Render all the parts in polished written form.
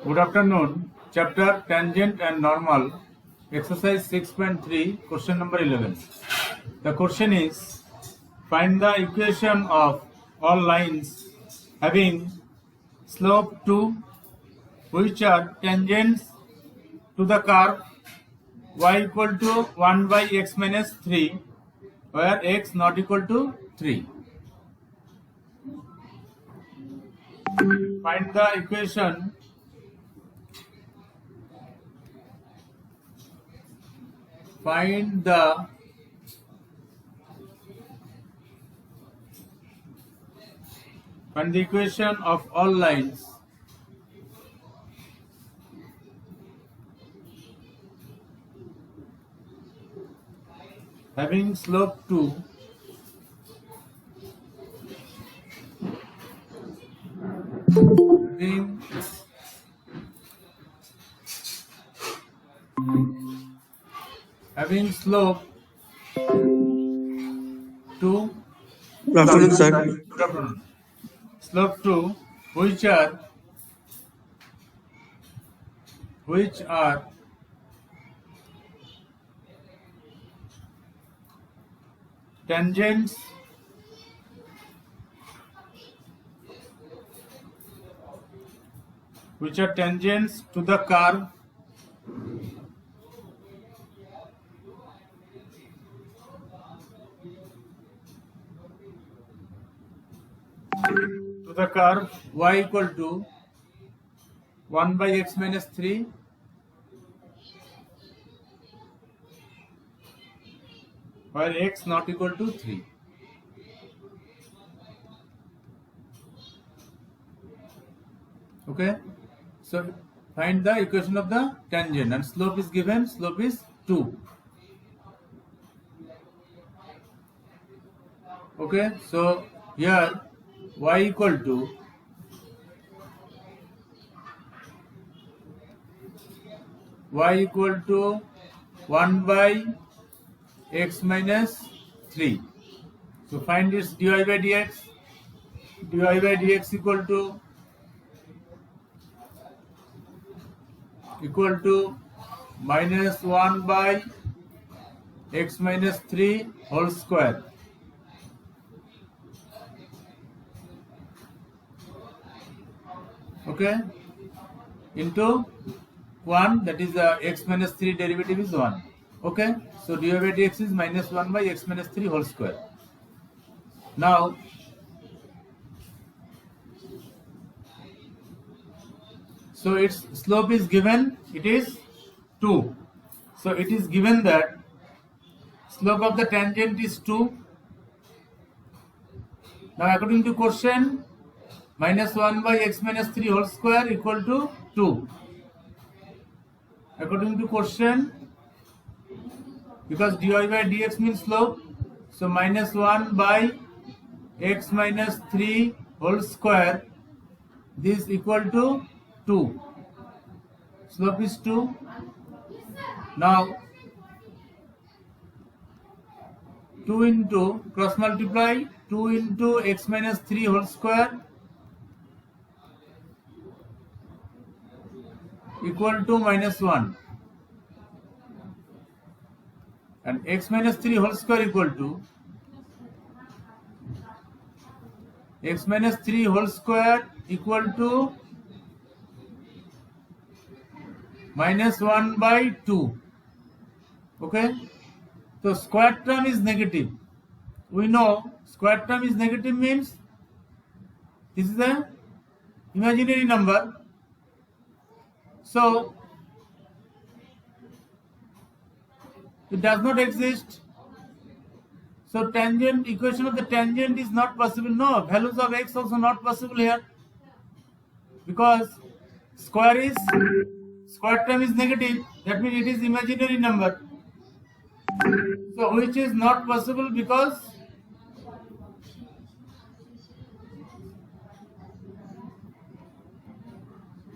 Good afternoon. Chapter Tangent and Normal, exercise 6.3, question number 11. The question is, find the equation of all lines having slope 2 which are tangents to the curve y equal to 1 by x minus 3 where x not equal to 3. Find the equation Find the equation of all lines having slope 2 having slope 2 Good afternoon, sir. Good afternoon. Slope 2 which are tangents to the curve y equal to 1 by x minus 3 where x not equal to 3. Okay, so find the equation of the tangent, and slope is given, slope is 2. Okay, so here y equal to 1 by x minus 3. So find this dy by dx. Dy by dx equal to minus 1 by x minus 3 whole square. Okay, into 1, that is the x minus 3 derivative is 1. Okay, so dy by dx is minus 1 by x minus 3 whole square. Now so its slope is given, it is 2. So it is given that slope of the tangent is 2. Now according to question, minus 1 by x minus 3 whole square equal to 2. According to question, because dy by dx means slope, so minus 1 by x minus 3 whole square, this is equal to 2. Slope is 2. Now 2 into cross multiply 2 into x minus 3 whole square equal to minus 1, and x minus 3 whole square equal to minus 1 by 2. Okay, so square term is negative. We know square term is negative means this is a imaginary number. So it does not exist. So tangent, equation of the tangent is not possible. No, values of x also not possible here, because square term is negative. That means it is imaginary number. So which is not possible because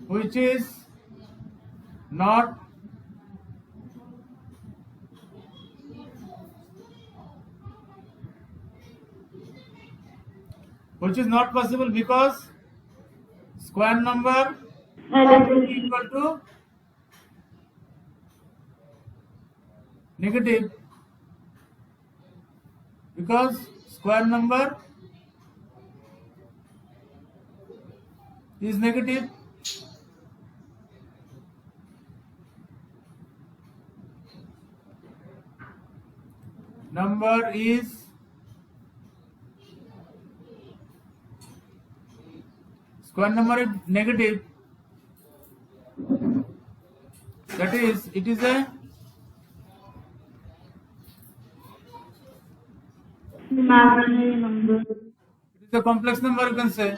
which is not possible because square number equal to negative, because square number is negative. Number is square number is negative, that is, it is a imaginary number. It is a complex number, you can say.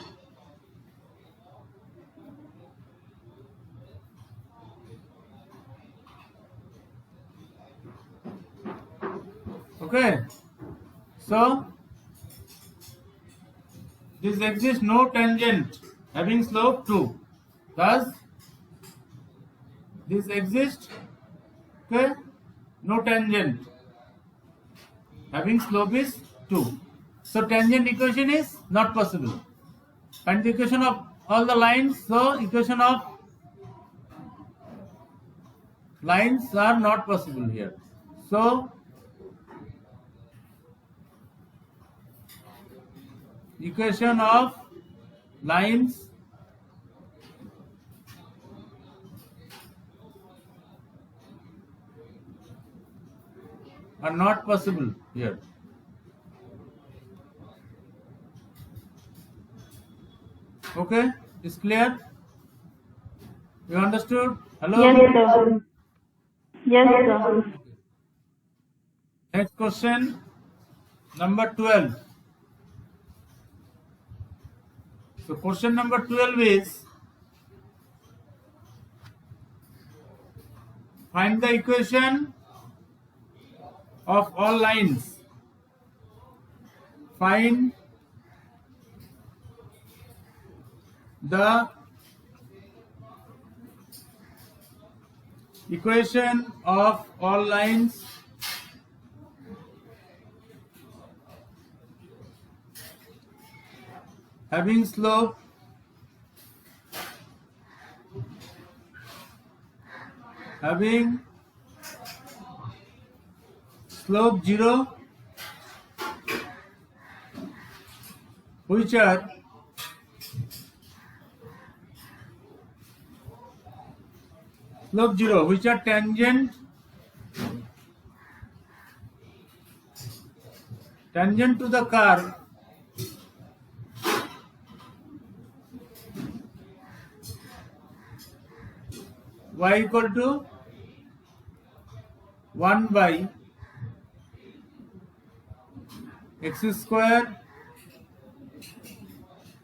Okay, so this exists no tangent having slope 2. Thus, this exists, okay, no tangent having slope is 2. So tangent equation is not possible. And the equation of all the lines, so equation of lines are not possible here. So equation of lines are not possible here. Okay, is clear? You understood? Hello? Yes, sir. Yes, sir. Next question, number 12. So question number 12 is, find the equation of all lines. Find the equation of all lines having slope slope 0, which are slope 0, which are tangent to the curve y equal to 1 by x square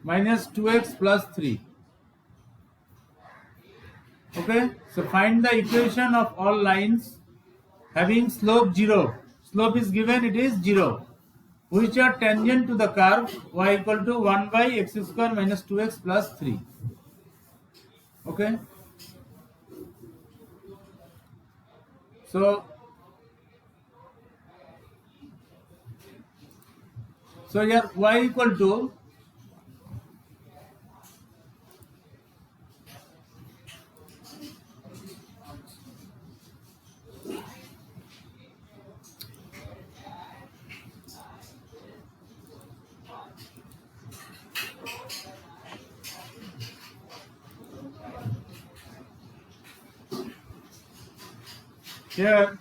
minus 2x plus 3. Okay, so find the equation of all lines having slope 0. Slope is given, it is 0, which are tangent to the curve y equal to 1 by x square minus 2x plus 3. Okay, so here y equal to here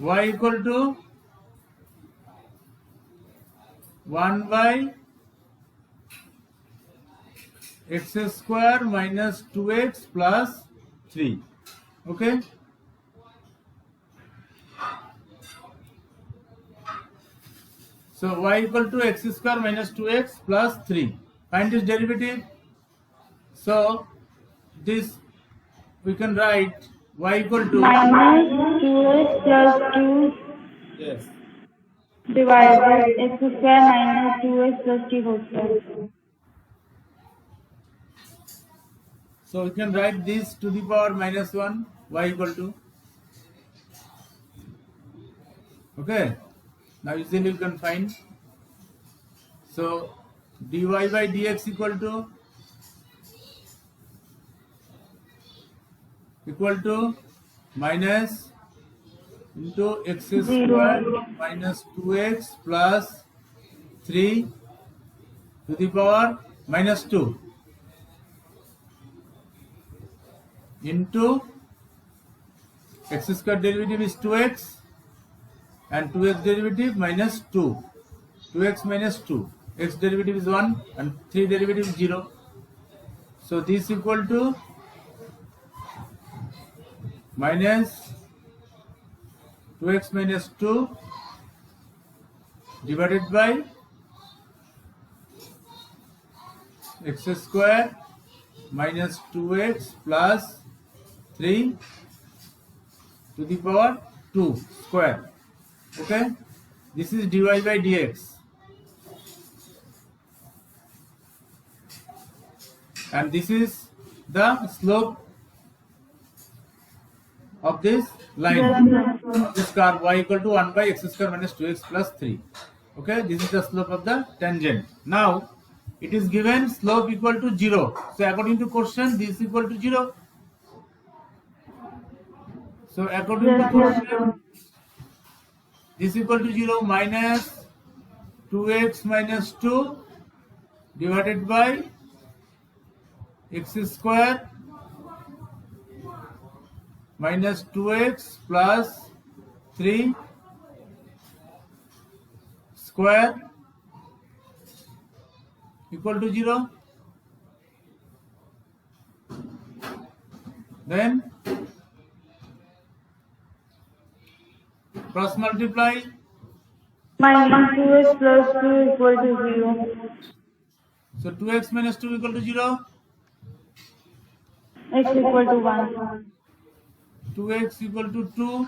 y equal to 1 by x square minus 2x plus 3. Okay, so y equal to x square minus 2x plus 3. Find its derivative. So this we can write y equal to minus 2x plus 2 yes, divided x square minus 2x plus 3 whole square. so we can write this to the power minus 1 y equal to Okay, now easily you can find. So dy by dx equal to minus into x square 0. minus 2x plus 3 to the power minus 2 into x square derivative is 2x and 2x derivative minus 2. 2x minus 2. X derivative is 1 and 3 derivative is 0. So this equal to minus 2x minus 2 divided by x square minus 2x plus 3 to the power 2 square. Okay, this is dy by dx, and this is the slope of this line, of this curve y equal to 1 by x square minus 2x plus 3. Okay, this is the slope of the tangent. Now it is given slope equal to 0. So according to question, this is equal to 0. So according to question, this equal to 0 minus 2x minus 2 divided by x square minus 2x plus 3 square equal to 0. Then cross multiply. Minus 2x plus 2 equal to 0. So 2x minus 2 equal to 0. X equal to 1. 2x equal to 2.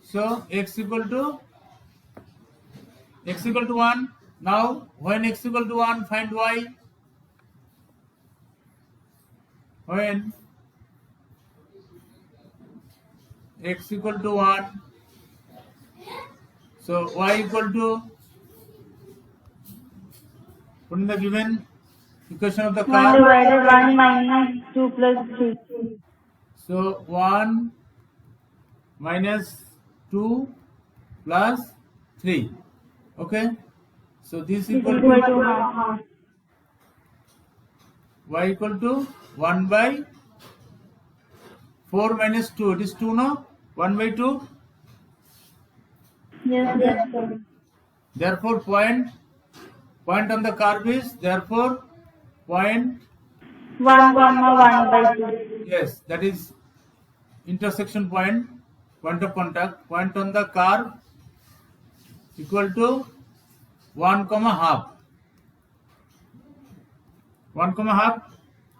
So x equal to 1. Now when x equal to 1, find y. When x equal to 1, so y equal to, put in the given equation of the 1 curve. divided 1 minus 2 plus 3. So 1 minus 2 plus 3. Okay. So this equal Equal to to half. y equal to 1 by 4 minus 2. It is 2, no? 1 by 2. Yes, sir. Therefore point on the curve is therefore point. 1 comma 1 by 2. Yes, that is intersection point of contact. Point on the curve equal to 1 comma half. 1 comma half.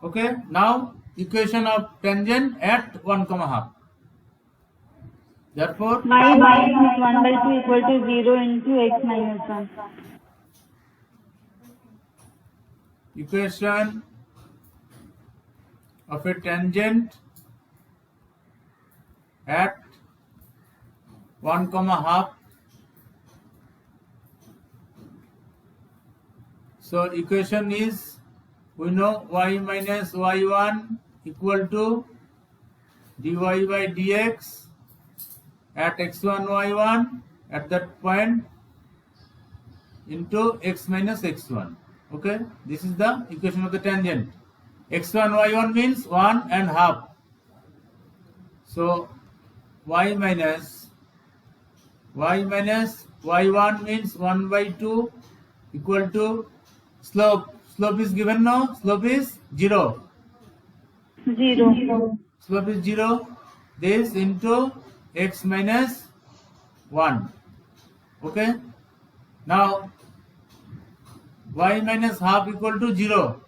Okay. Now equation of tangent at 1 comma half. Therefore Y minus 1 by 2 equal to 0 into x minus 1. equation of a tangent at 1 comma half. So equation is, we know y minus y1 equal to dy by dx at x1 y1 at that point into x minus x1. Okay, this is the equation of the tangent. x1 y1 means 1 and half. So y minus y1 means 1 by 2 equal to slope. Slope is given now. Slope is 0. 0. Slope is 0. This into x minus 1. Okay. Now y minus half equal to 0.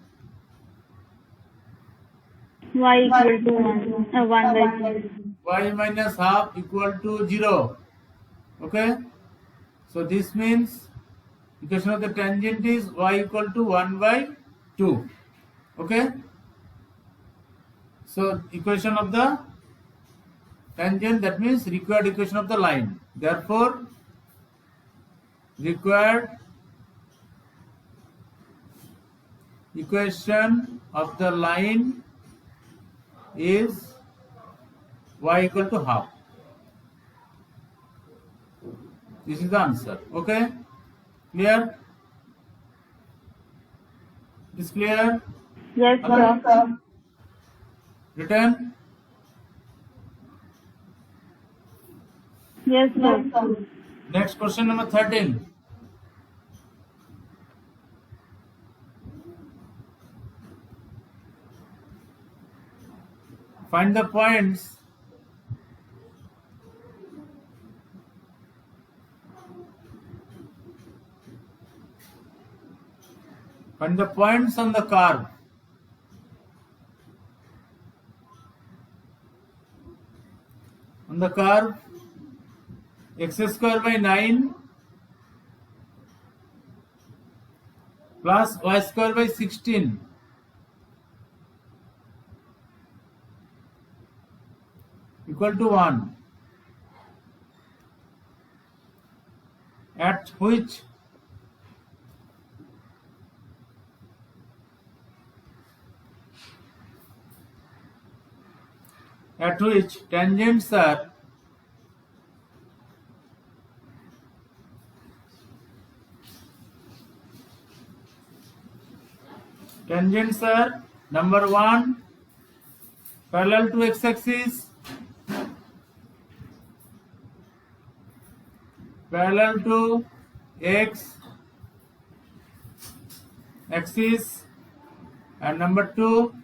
Y equal to 1. 1 by 2. Y minus half equal to 0. Okay. So this means equation of the tangent is y equal to 1 by 2. Okay. So equation of the tangent, that means required equation of the line. Therefore, required equation of the line is y equal to half. This is the answer. Okay? Clear? Is clear? Yes, sir. Written? Yes, sir. Next question number 13. Find the points on the curve. On the curve, x square by 9 plus y square by 16 equal to 1, at which tangents are number 1 parallel to x-axis, parallel to x-axis, and number 2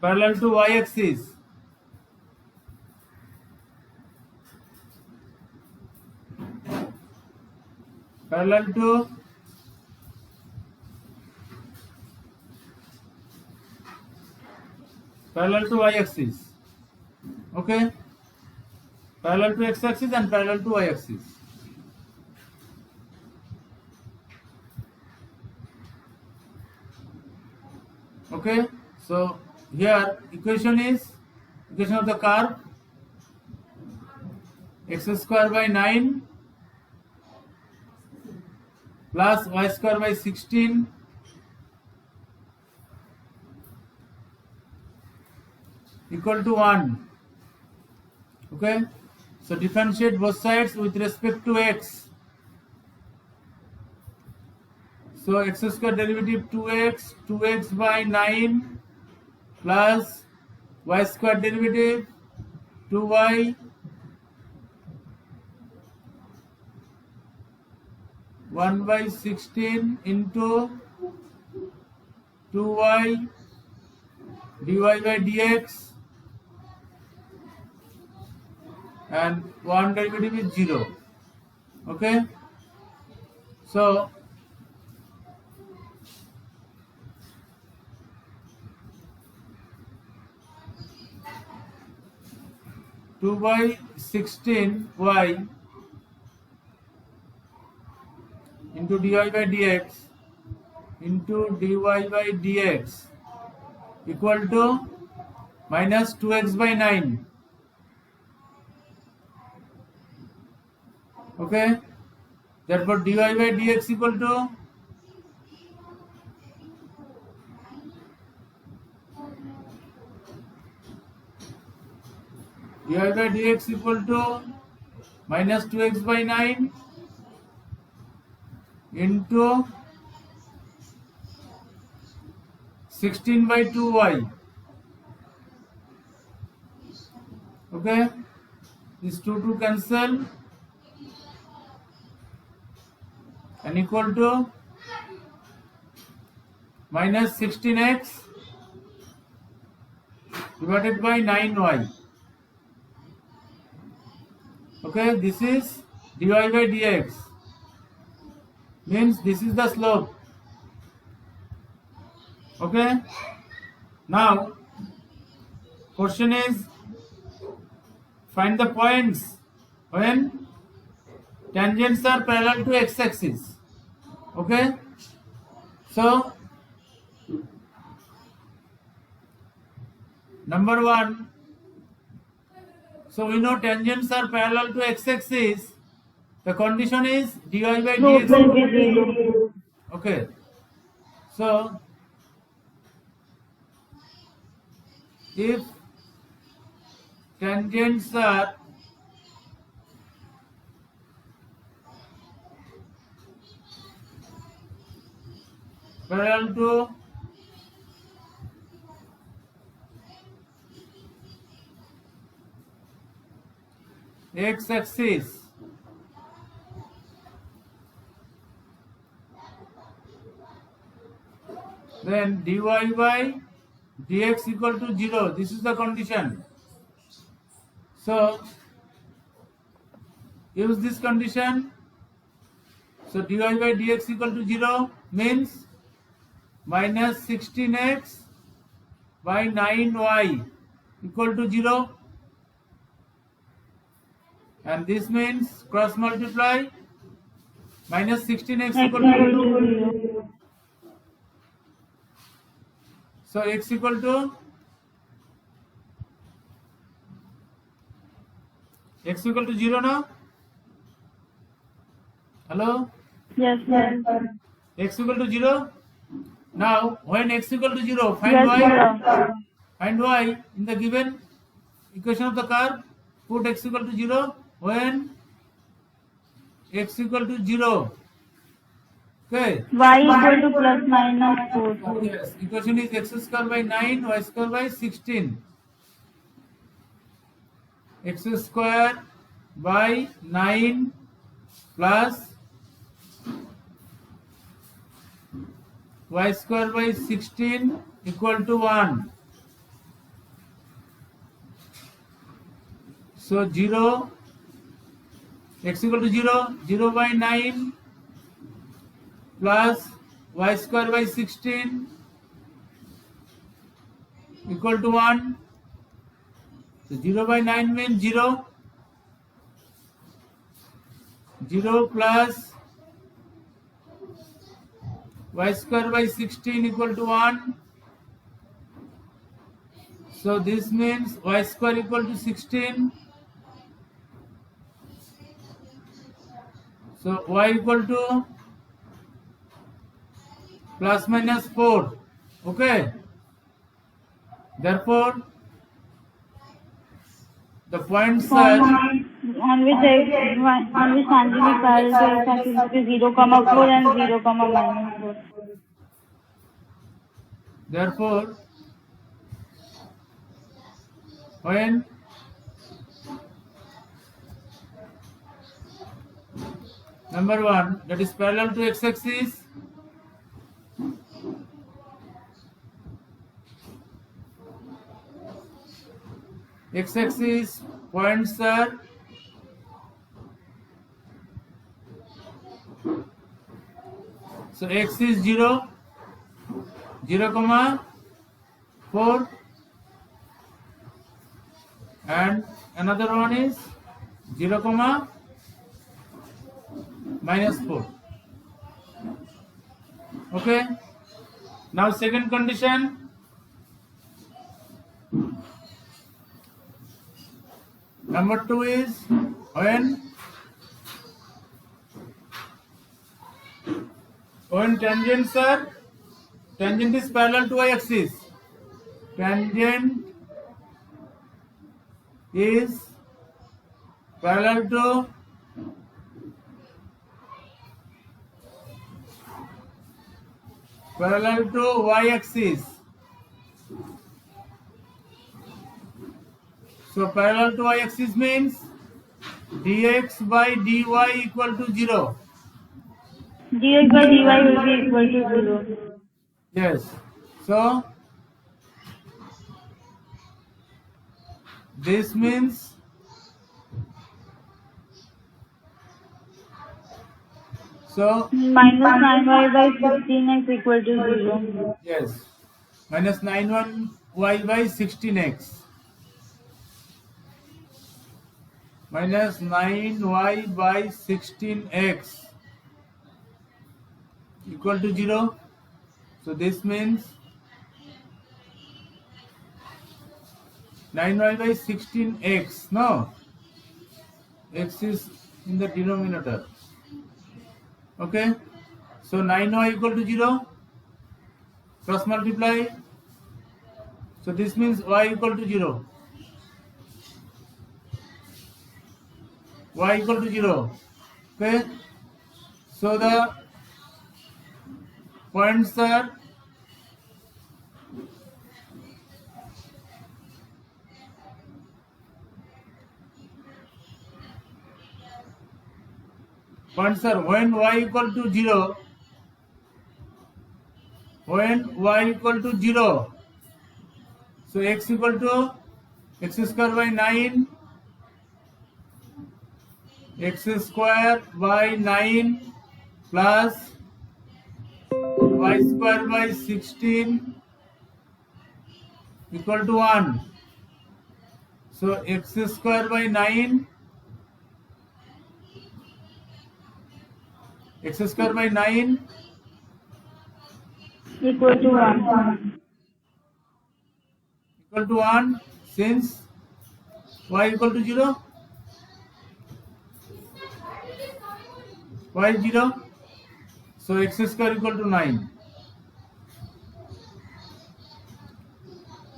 parallel to y-axis. Parallel to y-axis. Okay? Parallel to x-axis and parallel to y-axis. Okay? So here equation of the curve x square by 9 plus y square by 16 equal to 1. Okay, so differentiate both sides with respect to x. So x square derivative 2x by 9 plus y square derivative 2y 1 by 16 into 2y dy by dx, and one derivative is 0. Okay, so two by 16y into dy by dx into dy by dx equal to minus 2x by 9. Okay, therefore dy by dx equal to minus 2x by 9 into 16 by 2y. Okay, these two cancel and equal to minus 16x divided by 9y. Okay, this is dy by dx, means this is the slope. Okay, now question is find the points when tangents are parallel to x-axis. Okay, so Number 1. So we know tangents are parallel to x-axis. The condition is dy by Slope will be dx. 0. Okay. So if tangents are parallel to x-axis, then dy by dx equal to 0. This is the condition. So use this condition. So dy by dx equal to 0 means minus 16x by 9y equal to 0. And this means cross multiply, minus 16x X equal equal to to 0. so x equal to x equal to 0 now. Hello? Yes, sir. X equal to 0. Now when x equal to 0, find Yes, y. sir. Find y in the given equation of the curve. Put x equal to 0 when x equal to 0. Okay. Y equal to plus minus 4. Yes. Equation is x square by 9, y square by 16. X square by 9 plus y square by 16 equal to 1. So 0, x equal to 0, 0 by 9 plus y square by 16 equal to 1. So 0 by 9 means 0. 0 plus y square by 16 equal to 1. So this means y square equal to 16. So y equal to plus minus 4. Okay. Therefore, the points are On which tangent is parallel to x-axis is 0, 4 and 0, minus 4. therefore when number 1 that is parallel to x-axis, x-axis points are so x is 0, 0, 4 and another one is 0, minus 4. Okay. Now second condition. Number 2 is when tangent is parallel to y-axis. Tangent is parallel to y-axis. So parallel to y-axis means dx by dy equal to 0. Dx by dy will be equal to 0. Yes. So this means minus 9y by 16x equal to 0. yes, minus 91y by 16x. Minus 9y by 16x equal to 0. So this means 9y by 16x. No, x is in the denominator. Okay, so 9y equal to 0. Cross multiply. So this means y equal to 0. Y equal to 0. Okay, so the points are when y equal to 0, so x equal to x square by 9, x square by 9 plus y square by 16 equal to 1. So x square by 9, x square by 9 equal to 1. equal to 1, since y equal to 0, y is 0, so x square equal to 9,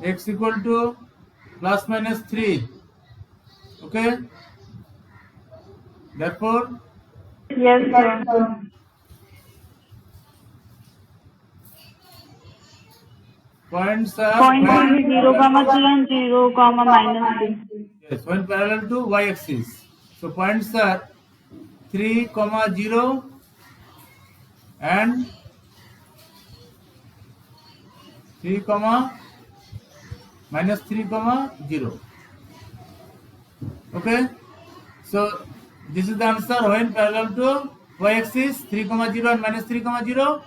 x equal to plus minus 3. Okay, therefore Yes, sir. points are Point will be 0, 3 and 0, minus 3. yes, when parallel to y-axis. So points are 3, 0 and 3, minus 3, 0. Okay, so this is the answer when parallel to y-axis 3, 0 and minus 3, 0,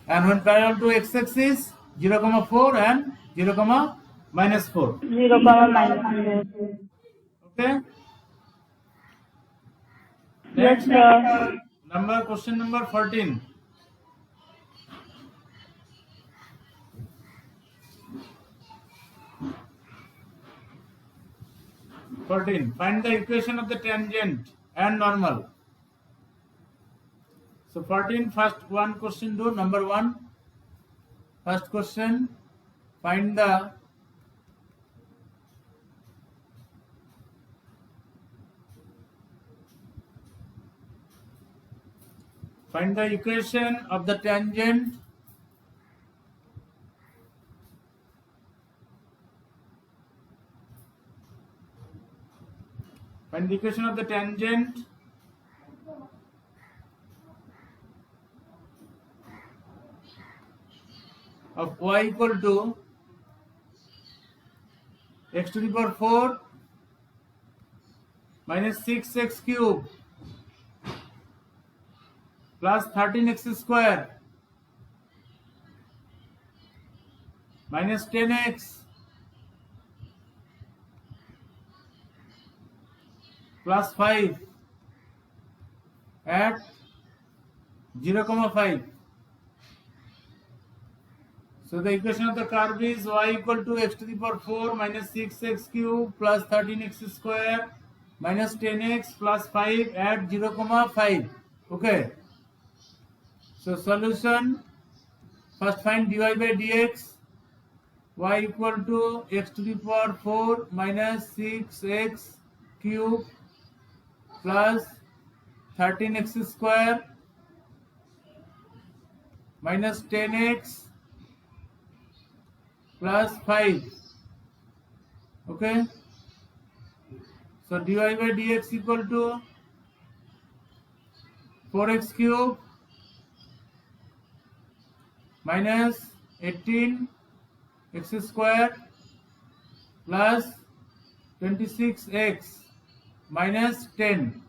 and when parallel to x-axis 0, 4 and 0, minus 4. 0, minus 4. Okay. Yes, Next, sir. question number 14. Find the equation of the tangent and normal. So 14, first one question do. Number 1, first question, find the equation of the tangent of y equal to x to the power 4 minus 6x cube plus 13x square minus 10x plus 5 at 0, 5. So the equation of the curve is y equal to x to the power 4 minus 6x cube plus 13x square minus 10x plus 5 at 0, 5. Okay. So solution, first find dy by dx, y equal to x to the power 4 minus 6x cube plus 13x square minus 10x plus 5. Okay, so dy by dx equal to 4x cube minus 18x square plus 26x minus 10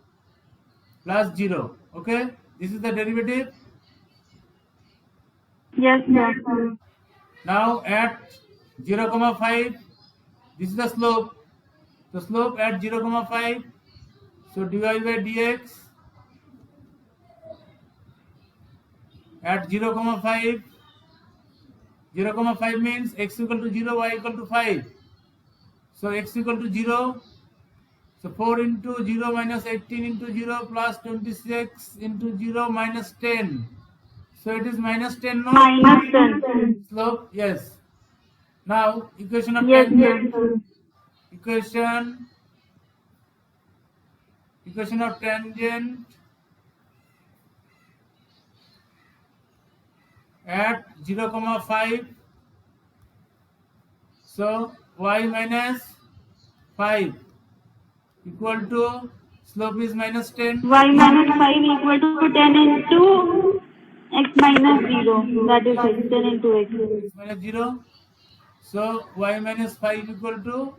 plus 0. Okay, this is the derivative. Yes, sir. Now at 0, 5, this is the slope. The slope at 0, 5. So dy by dx at 0, 5. 0, 5 means x equal to 0, y equal to 5. So x equal to 0. So 4 into 0 minus 18 into 0 plus 26 into 0 minus 10. So it is minus 10, no? Minus 10. Slope, yes. Now equation of Yes, tangent. sir. Equation of tangent at 0, 5. So y minus 5 equal to slope is minus 10. Y minus 5 equal to 10 into x minus 0. That is it. 10 into x. X minus 0. So y minus 5 equal to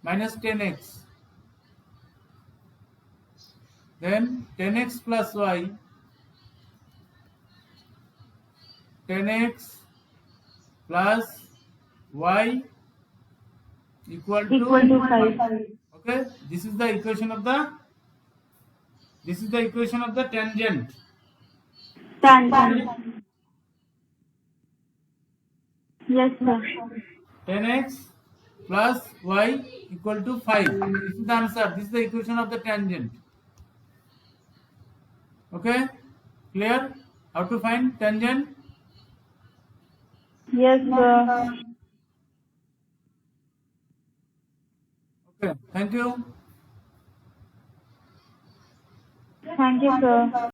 minus 10x. Then 10x plus y, 10x plus y equal Equal to to 5. okay. This is the equation of the tangent. Tangent. Yes, sir. 10x plus y equal to 5. This is the answer. This is the equation of the tangent. Okay, clear? How to find tangent? Yes, sir. Okay, thank you. Thank you, sir.